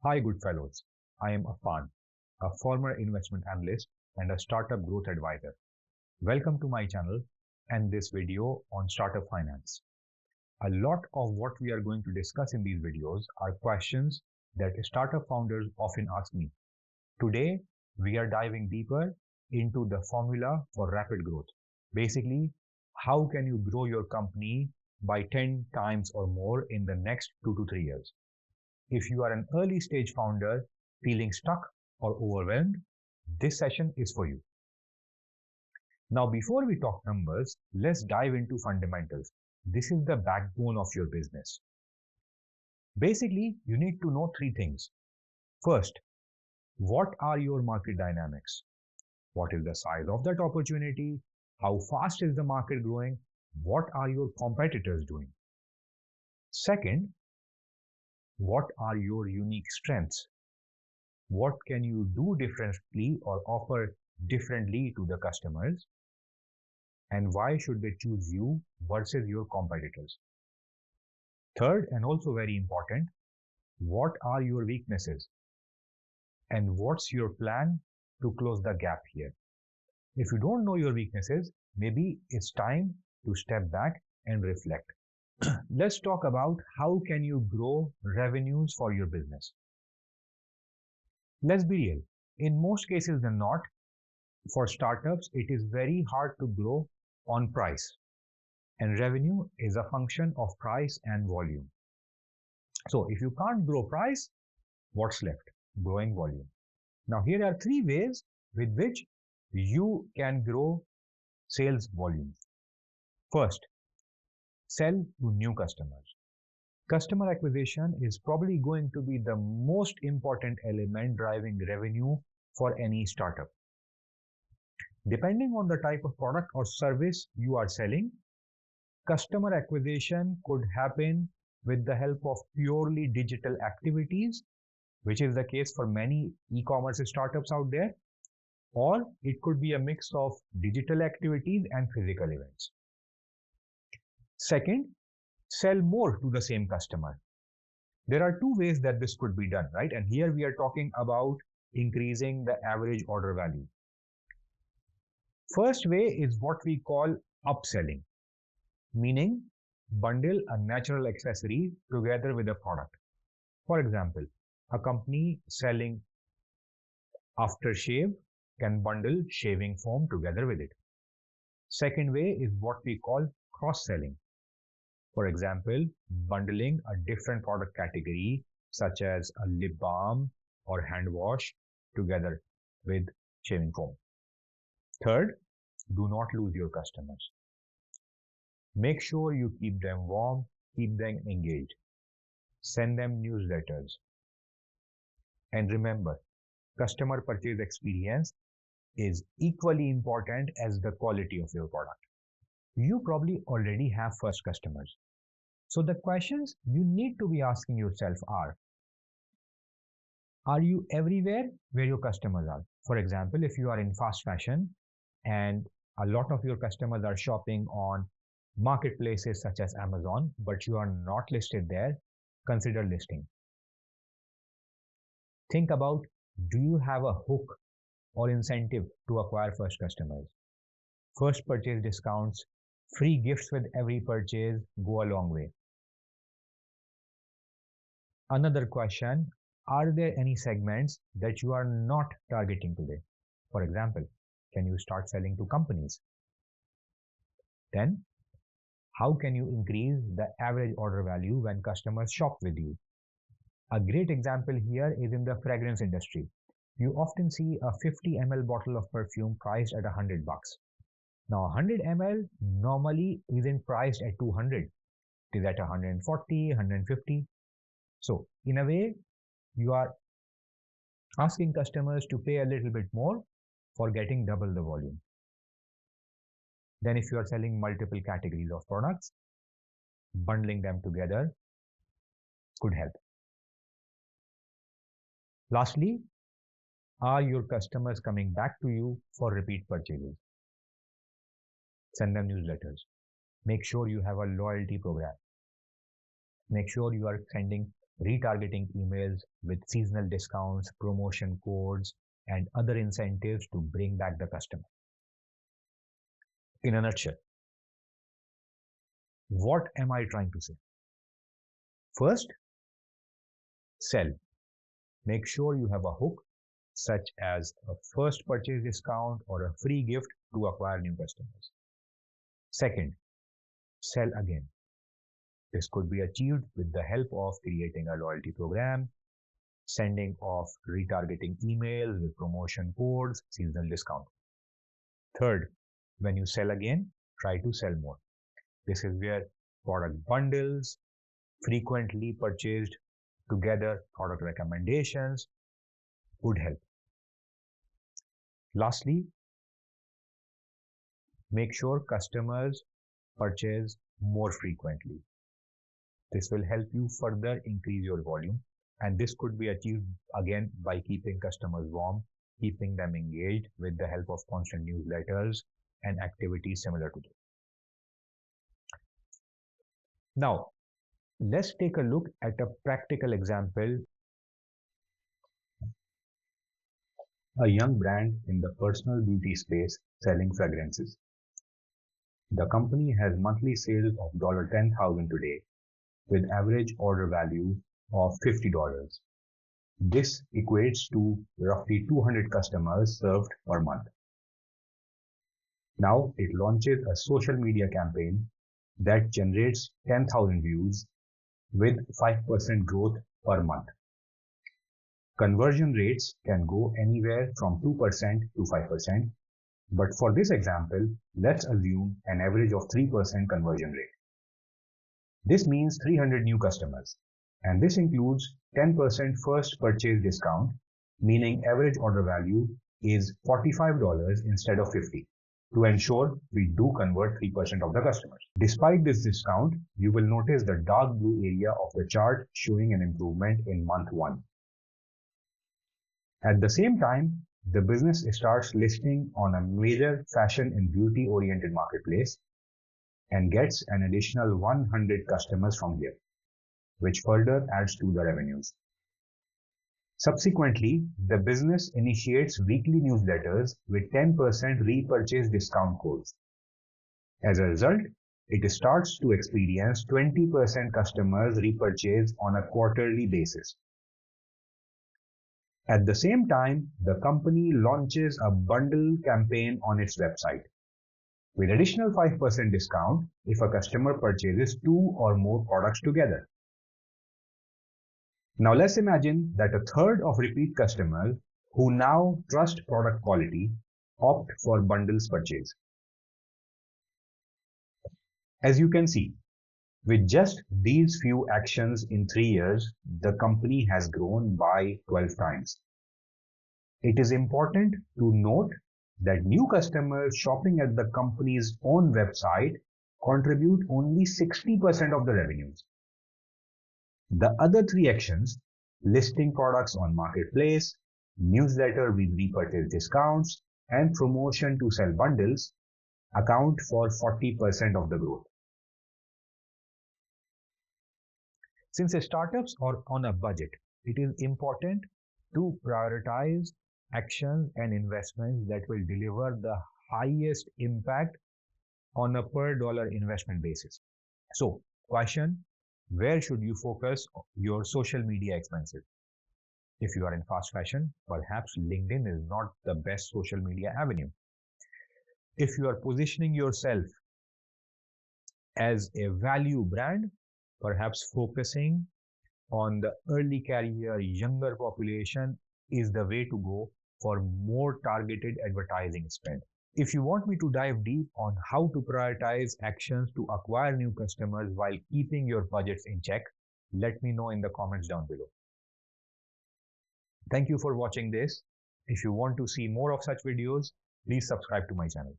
Hi, good fellows. I am Afan, a former investment analyst and a startup growth advisor. Welcome to my channel and this video on startup finance. A lot of what we are going to discuss in these videos are questions that startup founders often ask me. Today, we are diving deeper into the formula for rapid growth. Basically, how can you grow your company by 10 times or more in the next 2 to 3 years? If you are an early stage founder feeling stuck or overwhelmed, this session is for you. Now, before we talk numbers, let's dive into fundamentals. This is the backbone of your business. Basically, you need to know three things. First, what are your market dynamics? What is the size of that opportunity? How fast is the market growing? What are your competitors doing? Second, what are your unique strengths? What can you do differently or offer differently to the customers? And why should they choose you versus your competitors? Third, and also very important, what are your weaknesses? And what's your plan to close the gap here? If you don't know your weaknesses, maybe it's time to step back and reflect. Let's talk about how can you grow revenues for your business. Let's be real. In most cases than not, for startups, it is very hard to grow on price. And revenue is a function of price and volume. So if you can't grow price, what's left? Growing volume. Now here are three ways with which you can grow sales volumes. First, sell to new customers. Customer acquisition is probably going to be the most important element driving revenue for any startup. Depending on the type of product or service you are selling, customer acquisition could happen with the help of purely digital activities, which is the case for many e-commerce startups out there, or it could be a mix of digital activities and physical events. Second, sell more to the same customer. There are two ways that this could be done, right? And here we are talking about increasing the average order value. First way is what we call upselling, meaning bundle a natural accessory together with a product. For example, a company selling aftershave can bundle shaving foam together with it. Second way is what we call cross-selling. For example, bundling a different product category such as a lip balm or hand wash together with shaving foam. Third, do not lose your customers. Make sure you keep them warm, keep them engaged. Send them newsletters. And remember, customer purchase experience is equally important as the quality of your product. You probably already have first customers. So the questions you need to be asking yourself are you everywhere where your customers are? For example, if you are in fast fashion and a lot of your customers are shopping on marketplaces such as Amazon, but you are not listed there, consider listing. Think about, do you have a hook or incentive to acquire first customers? First purchase discounts, free gifts with every purchase go a long way. Another question, are there any segments that you are not targeting today? For example, can you start selling to companies? Then, how can you increase the average order value when customers shop with you? A great example here is in the fragrance industry. You often see a 50 ml bottle of perfume priced at $100. Now 100 ml normally isn't priced at 200. It is at 140, 150. So in a way, you are asking customers to pay a little bit more for getting double the volume. Then if you are selling multiple categories of products, bundling them together could help. Lastly, are your customers coming back to you for repeat purchases? Send them newsletters. Make sure you have a loyalty program. Make sure you are sending retargeting emails with seasonal discounts, promotion codes, and other incentives to bring back the customer. In a nutshell, what am I trying to say? First, sell. Make sure you have a hook, such as a first purchase discount or a free gift to acquire new customers. Second, sell again. This could be achieved with the help of creating a loyalty program, sending off retargeting emails with promotion codes, seasonal discount. Third, when you sell again, try to sell more. This is where product bundles, frequently purchased together product recommendations would help. Lastly, make sure customers purchase more frequently. This will help you further increase your volume, and this could be achieved again by keeping customers warm, keeping them engaged with the help of constant newsletters and activities similar to this. Now, let's take a look at a practical example. A young brand in the personal beauty space selling fragrances. The company has monthly sales of $10,000 today, with average order value of $50. This equates to roughly 200 customers served per month. Now it launches a social media campaign that generates 10,000 views with 5% growth per month. Conversion rates can go anywhere from 2% to 5%, but for this example, let's assume an average of 3% conversion rate. This means 300 new customers, and this includes 10% first purchase discount, meaning average order value is $45 instead of $50, to ensure we do convert 3% of the customers. Despite this discount, you will notice the dark blue area of the chart showing an improvement in month 1. At the same time, the business starts listing on a major fashion and beauty oriented marketplace and gets an additional 100 customers from here, which further adds to the revenues. Subsequently, the business initiates weekly newsletters with 10% repurchase discount codes. As a result, it starts to experience 20% customers repurchase on a quarterly basis. At the same time, the company launches a bundle campaign on its website with additional 5% discount if a customer purchases 2 or more products together. Now let's imagine that a third of repeat customers who now trust product quality opt for bundles purchase. As you can see, with just these few actions in 3 years, the company has grown by 12 times. It is important to note that new customers shopping at the company's own website contribute only 60% of the revenues. The other 3 actions, listing products on marketplace, newsletter with repurchase discounts, and promotion to sell bundles, account for 40% of the growth. Since startups are on a budget, it is important to prioritize actions and investments that will deliver the highest impact on a per dollar investment basis. So, question, where should you focus your social media expenses? If you are in fast fashion, perhaps LinkedIn is not the best social media avenue. If you are positioning yourself as a value brand, perhaps focusing on the early career, younger population is the way to go for more targeted advertising spend. If you want me to dive deep on how to prioritize actions to acquire new customers while keeping your budgets in check, let me know in the comments down below. Thank you for watching this. If you want to see more of such videos, please subscribe to my channel.